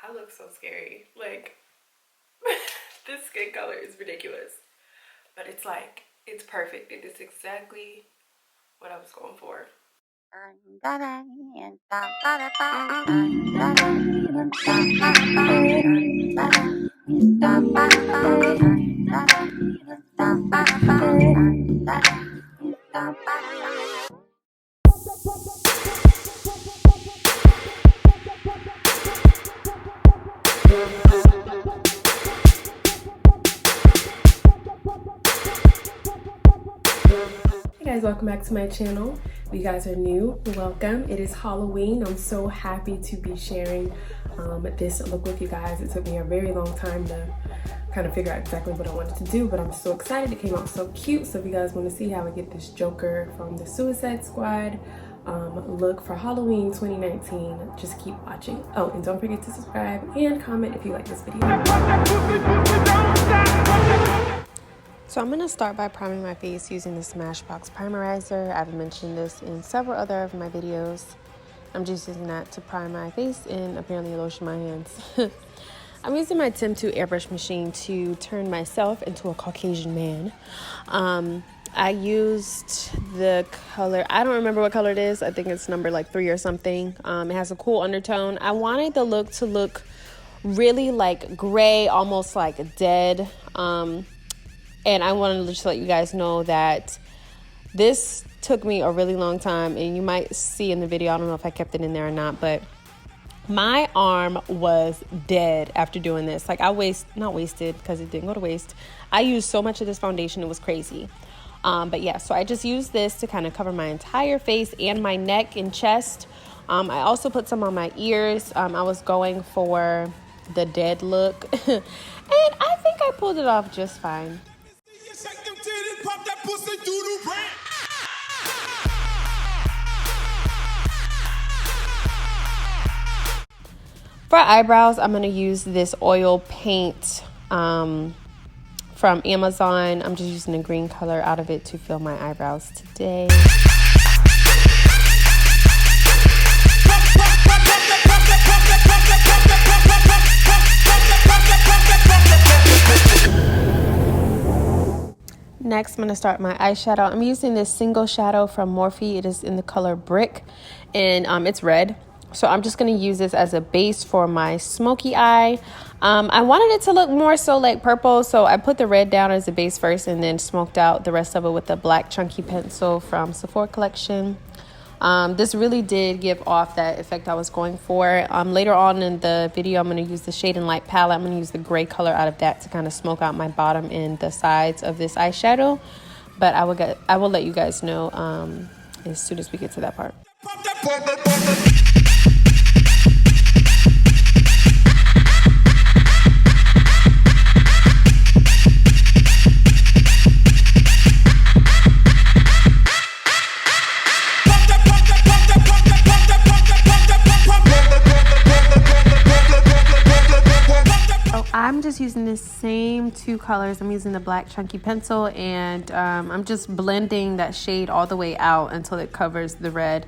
I look so scary. Like, this skin color is ridiculous. But it's like, it's perfect. It is exactly what I was going for. Hey guys, welcome back to my channel. If you guys are new, welcome. It is Halloween. I'm so happy to be sharing this look with you guys. It took me a very long time to kind of figure out exactly what I wanted to do, but I'm so excited. It came out so cute. So if you guys want to see how I get this Joker from the Suicide Squad look for Halloween 2019, just keep watching. Oh, and don't forget to subscribe and comment if you like this video. So I'm going to start by priming my face using the Smashbox Primerizer. I've mentioned this in several other of my videos. I'm just using that to prime my face and apparently lotion my hands. I'm using my Temtpu airbrush machine to turn myself into a Caucasian man. I used the color, I don't remember what color it is. I think it's number like 3 or something. It has a cool undertone. I wanted the look to look really like gray, almost like dead. And I wanted to just let you guys know that this took me a really long time, and you might see in the video, I don't know if I kept it in there or not, but my arm was dead after doing this. Like not wasted because it didn't go to waste. I used so much of this foundation, it was crazy. But yeah, so I just used this to kind of cover my entire face and my neck and chest. I also put some on my ears. I was going for the dead look, and I think I pulled it off just fine. For eyebrows, I'm going to use this oil paint from Amazon. I'm just using the green color out of it to fill my eyebrows today. Next, I'm going to start my eyeshadow. I'm using this single shadow from Morphe. It is in the color Brick, and it's red. So I'm just going to use this as a base for my smoky eye. I wanted it to look more so like purple, so I put the red down as a base first and then smoked out the rest of it with the black chunky pencil from Sephora collection. This really did give off that effect I was going for. Later on in the video, I'm going to use the Shade and Light palette. I'm going to use the gray color out of that to kind of smoke out my bottom and the sides of this eyeshadow. But I will let you guys know as soon as we get to that part. I'm just using the same 2 colors. I'm using the black chunky pencil, and I'm just blending that shade all the way out until it covers the red.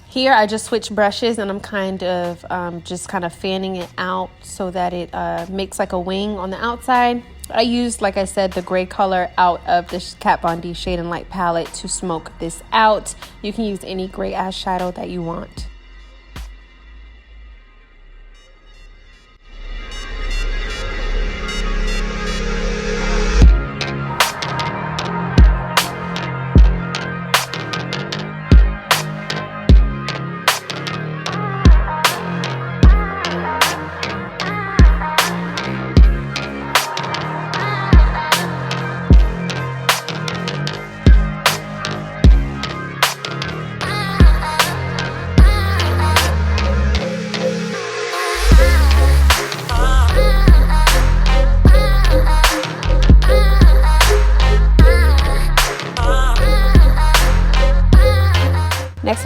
Here I just switched brushes, and I'm kind of just fanning it out so that it makes like a wing on the outside. I used, like I said, the gray color out of the Kat Von D Shade and Light palette to smoke this out. You can use any gray eyeshadow that you want.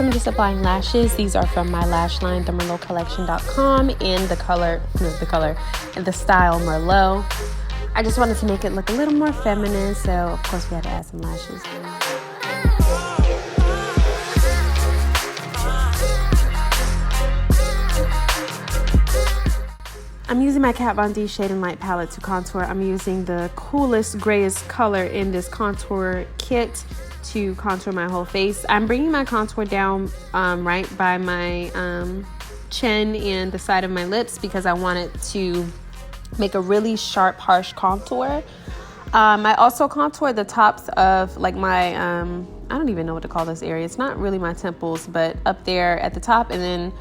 I'm just applying lashes. These are from my lash line, themerlotcollection.com, in the style Merlot. I just wanted to make it look a little more feminine, so of course we had to add some lashes. I'm using my Kat Von D Shade and Light palette to contour. I'm using the coolest, grayest color in this contour kit to contour my whole face. I'm bringing my contour down right by my chin and the side of my lips because I want it to make a really sharp, harsh contour. I also contour the tops of like my, I don't even know what to call this area. It's not really my temples, but up there at the top, and then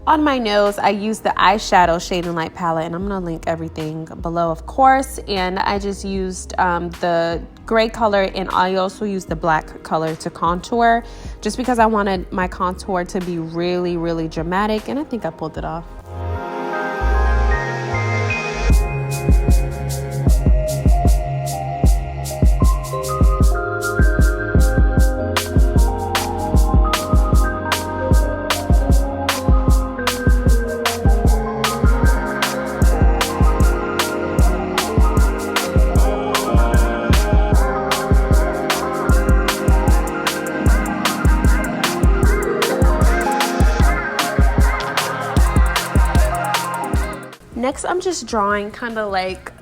on my nose, I use the eyeshadow Shade and Light palette, and I'm going to link everything below, of course. And I just used the gray color, and I also used the black color to contour, just because I wanted my contour to be really, really dramatic, and I think I pulled it off. Next, I'm just drawing kind of like,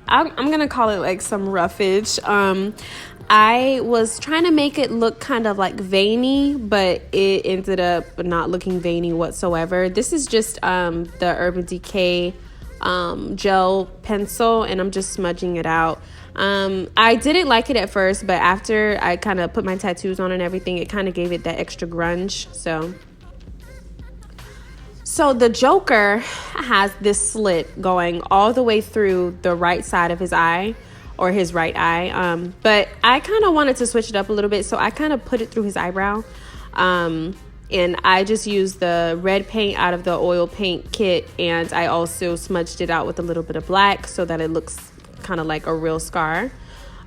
I'm going to call it like some roughage. I was trying to make it look kind of like veiny, but it ended up not looking veiny whatsoever. This is just the Urban Decay gel pencil, and I'm just smudging it out. I didn't like it at first, but after I kind of put my tattoos on and everything, it kind of gave it that extra grunge. So the Joker has this slit going all the way through the right side of his eye, or his right eye. But I kind of wanted to switch it up a little bit, so I kind of put it through his eyebrow. And I just used the red paint out of the oil paint kit, and I also smudged it out with a little bit of black so that it looks kind of like a real scar.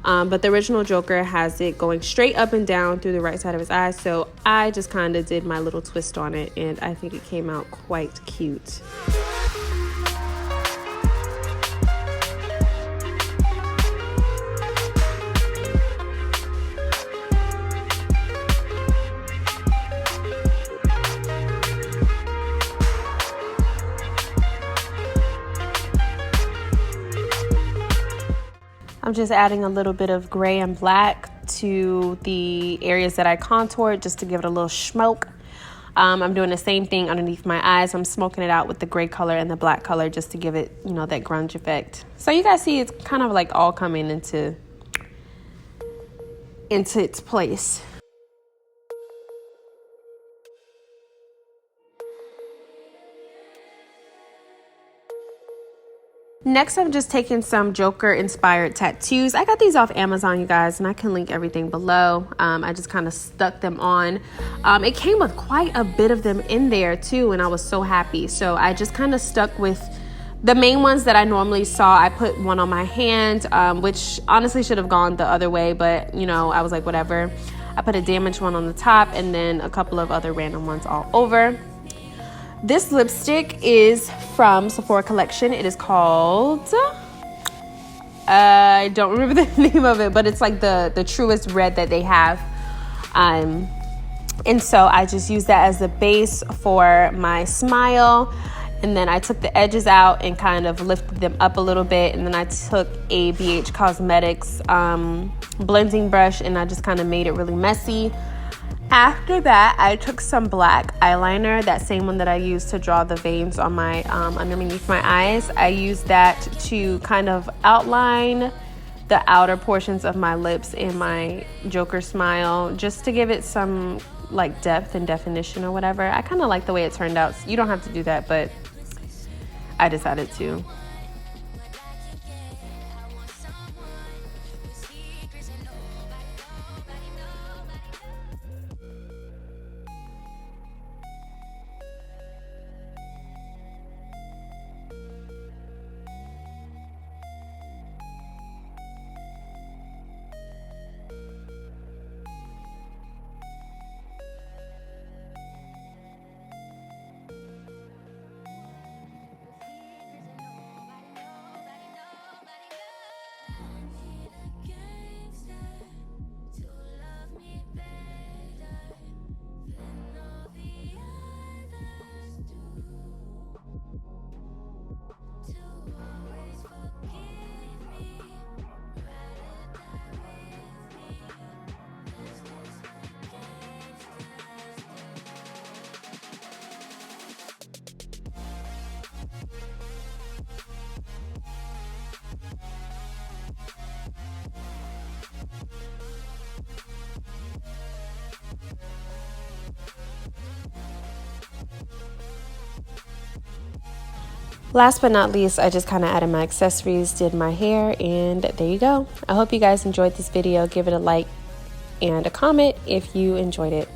But the original Joker has it going straight up and down through the right side of his eye, so I just kind of did my little twist on it, and I think it came out quite cute. I'm just adding a little bit of gray and black to the areas that I contoured just to give it a little smoke. I'm doing the same thing underneath my eyes. I'm smoking it out with the gray color and the black color just to give it, you know, that grunge effect. So you guys see it's kind of like all coming into its place. Next, I'm just taking some Joker inspired tattoos. I got these off Amazon, you guys, and I can link everything below. I just kind of stuck them on. It came with quite a bit of them in there too, and I was so happy. So I just kind of stuck with the main ones that I normally saw. I put one on my hand, which honestly should have gone the other way, but you know, I was like, whatever. I put a damaged one on the top, and then a couple of other random ones all over. This lipstick is from Sephora Collection. It is called, I don't remember the name of it, but it's like the truest red that they have. And so I just used that as the base for my smile. And then I took the edges out and kind of lifted them up a little bit. And then I took a BH Cosmetics blending brush, and I just kind of made it really messy. After that, I took some black eyeliner, that same one that I used to draw the veins on my underneath my eyes. I used that to kind of outline the outer portions of my lips and my Joker smile, just to give it some like depth and definition or whatever. I kind of like the way it turned out. You don't have to do that, but I decided to. Last but not least, I just kind of added my accessories, did my hair, and there you go. I hope you guys enjoyed this video. Give it a like and a comment if you enjoyed it.